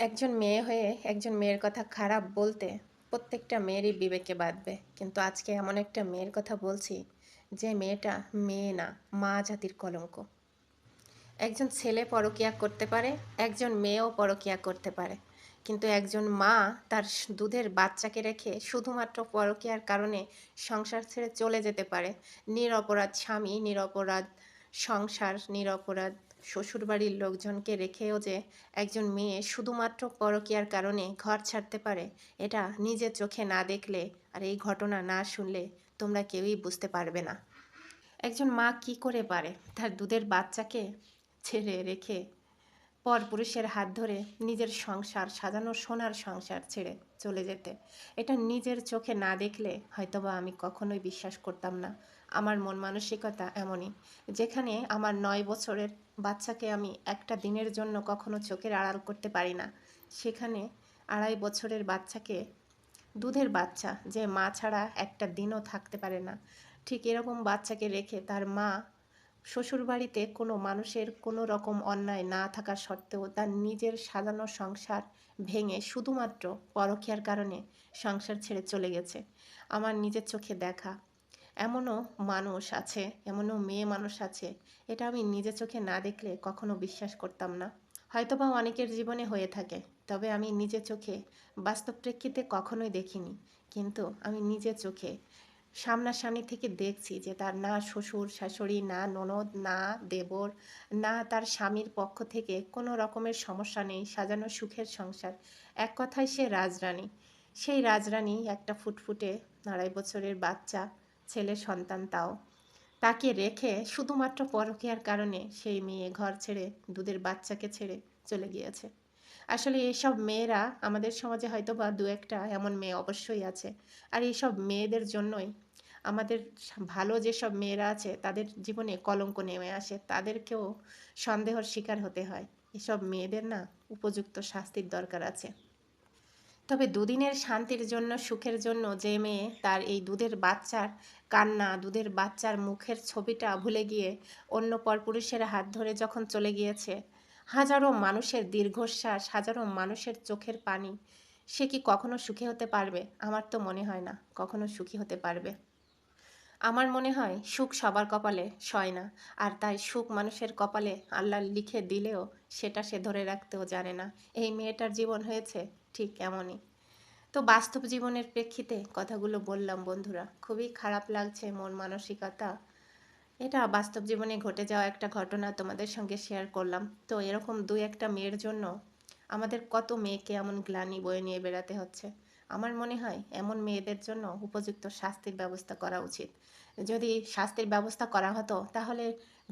একজন মেয়ে হয়ে একজন মেয়ের কথা খারাপ বলতে প্রত্যেকটা মেয়েরই বিবেকে বাধবে, কিন্তু আজকে এমন একটা মেয়ের কথা বলছি যে মেয়েটা মেয়ে না, মা জাতির কলঙ্ক। একজন ছেলে পরকীয়া করতে পারে, একজন মেয়েও পরকীয়া করতে পারে, কিন্তু একজন মা তার দুধের বাচ্চাকে রেখে শুধুমাত্র পরকীয়ার কারণে সংসার ছেড়ে চলে যেতে পারে। নিরপরাধ স্বামী, নিরপরাধ সংসার, নিরপরাধ শ্বশুরবাড়ির লোকজনকে রেখেও যে একজন মেয়ে শুধুমাত্র পরকীয়ার কারণে ঘর ছাড়তে পারে, এটা নিজের চোখে না দেখলে আর এই ঘটনা না শুনলে তোমরা কেউই বুঝতে পারবে না। একজন মা কি করে পারে তার দুধের বাচ্চাকে ছেড়ে রেখে পরপুরুষের হাত ধরে নিজের সংসার সাজানো সোনার সংসার ছেড়ে চলে যেতে? এটা নিজের চোখে না দেখলে হয়তোবা আমি কখনোই বিশ্বাস করতাম না। আমার মন মানসিকতা এমনই, যেখানে আমার 9 বছরের বাচ্চাকে আমি একটা দিনের জন্য কখনো চোখের আড়াল করতে পারি না, সেখানে 2.5 বছরের বাচ্চাকে, দুধের বাচ্চা যে মা ছাড়া একটা দিনও থাকতে পারে না, ঠিক এরকম বাচ্চাকে রেখে তার মা শ্বশুরবাড়িতে কোনো মানুষের কোনো রকম অন্যায় না থাকা সত্ত্বেও তার নিজের সাজানো সংসার ভেঙে শুধুমাত্র পরকীয়ার কারণে সংসার ছেড়ে চলে গেছে। আমার নিজের চোখে দেখা। এমনও মানুষ আছে, এমনও মেয়ে মানুষ আছে, এটা আমি নিজের চোখে না দেখলে কখনো বিশ্বাস করতাম না। হয়তোবা অনেকের জীবনে হয়ে থাকে, তবে আমি নিজের চোখে বাস্তব প্রেক্ষিতে কখনোই দেখিনি। কিন্তু আমি নিজের চোখে সামনাসামনি থেকে দেখছি যে তার না শ্বশুর শাশুড়ি, না ননদ, না দেবর, না তার স্বামীর পক্ষ থেকে কোনো রকমের সমস্যা নেই, সাজানো সুখের সংসার। এক কথায় সে রাজরানী। সেই রাজরানী একটা ফুটফুটে 2.5 বছরের বাচ্চা ছেলে সন্তান, তাও তাকে রেখে শুধুমাত্র পরকীয়ার কারণে সেই মেয়ে ঘর ছেড়ে দুধের বাচ্চাকে ছেড়ে চলে গিয়েছে। আসলে এইসব মেয়েরা আমাদের সমাজে হয়তো বা দু একটা এমন মেয়ে অবশ্যই আছে। আর এইসব মেয়েদের জন্যই আমাদের ভালো যেসব মেয়েরা আছে তাদের জীবনে কলঙ্ক নেমে আসে, তাদেরকেও সন্দেহের শিকার হতে হয়। এসব মেয়েদের না উপযুক্ত শাস্তির দরকার আছে। তবে দুদিনের শান্তির জন্য, সুখের জন্য যে মেয়ে তার এই দুধের বাচ্চার কান্না, দুধের বাচ্চার মুখের ছবিটা ভুলে গিয়ে অন্য পরপুরুষের হাত ধরে যখন চলে গিয়েছে, হাজারো মানুষের দীর্ঘশ্বাস, হাজারো মানুষের চোখের পানি, সে কি কখনো সুখী হতে পারবে? আমার তো মনে হয় না কখনো সুখী হতে পারবে। আমার মনে হয় সুখ সবার কপালে সয় না, আর তাই সুখ মানুষের কপালে আল্লাহ লিখে দিলেও সেটা সে ধরে রাখতেও জানে না। এই মেয়েটার জীবন হয়েছে ঠিক এমনই। তো বাস্তব জীবনের প্রেক্ষিতে কথাগুলো বললাম বন্ধুরা, খুবই খারাপ লাগছে মন মানসিকতা। এটা বাস্তব জীবনে ঘটে যাওয়া একটা ঘটনা তোমাদের সঙ্গে শেয়ার করলাম। তো এরকম দুই একটা মেয়ের জন্য আমাদের কত মেয়েকে এমন গ্লানি বয়ে নিয়ে বেড়াতে হচ্ছে। আমার মনে হয় এমন মেয়েদের জন্য উপযুক্ত শাস্তির ব্যবস্থা করা উচিত। যদি শাস্তির ব্যবস্থা করা হতো তাহলে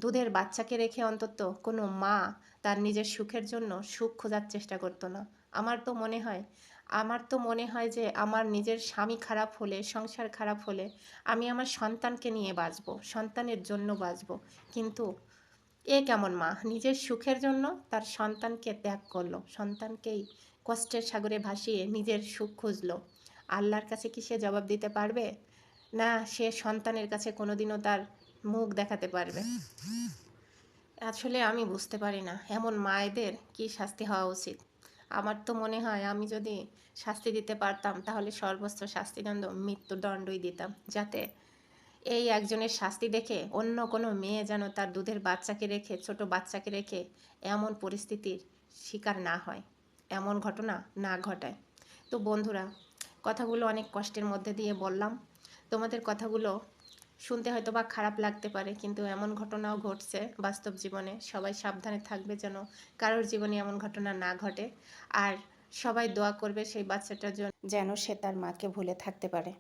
দুধের বাচ্চাকে রেখে অন্তত কোনো মা তার নিজের সুখের জন্য সুখ খোঁজার চেষ্টা করতো না। আমার তো মনে হয় যে আমার নিজের স্বামী খারাপ হলে, সংসার খারাপ হলে আমি আমার সন্তানকে নিয়ে বাঁচবো, সন্তানের জন্য বাঁচবো। কিন্তু এ কেমন মা নিজের সুখের জন্য তার সন্তানকে ত্যাগ করলো, সন্তানকেই কষ্টের সাগরে ভাসিয়ে নিজের সুখ খুঁজলো? আল্লাহর কাছে কি সে জবাব দিতে পারবে? না সে সন্তানের কাছে কোনোদিনও তার মুখ দেখাতে পারবে? আসলে আমি বুঝতে পারি না এমন মায়েদের কি শাস্তি হওয়া উচিত। আমার তো মনে হয় আমি যদি শাস্তি দিতে পারতাম তাহলে সর্বোচ্চ শাস্তিদণ্ড মৃত্যুদণ্ডই দিতাম, যাতে এই একজনের শাস্তি দেখে অন্য কোনো মেয়ে যেন তার দুধের বাচ্চাকে রেখে, ছোট বাচ্চাকে রেখে এমন পরিস্থিতির শিকার না হয়, এমন ঘটনা না ঘটায়। তো বন্ধুরা, কথাগুলো অনেক কষ্টের মধ্যে দিয়ে বললাম। তোমাদের কথাগুলো শুনতে হয়তো বা খারাপ লাগতে পারে, কিন্তু এমন ঘটনাও ঘটছে বাস্তব জীবনে। সবাই সাবধানে থাকবে যেন কারোর জীবনে এমন ঘটনা না ঘটে। আর সবাই দোয়া করবে সেই বাচ্চাটার জন্য যেন সে তার মাকে ভুলে থাকতে পারে।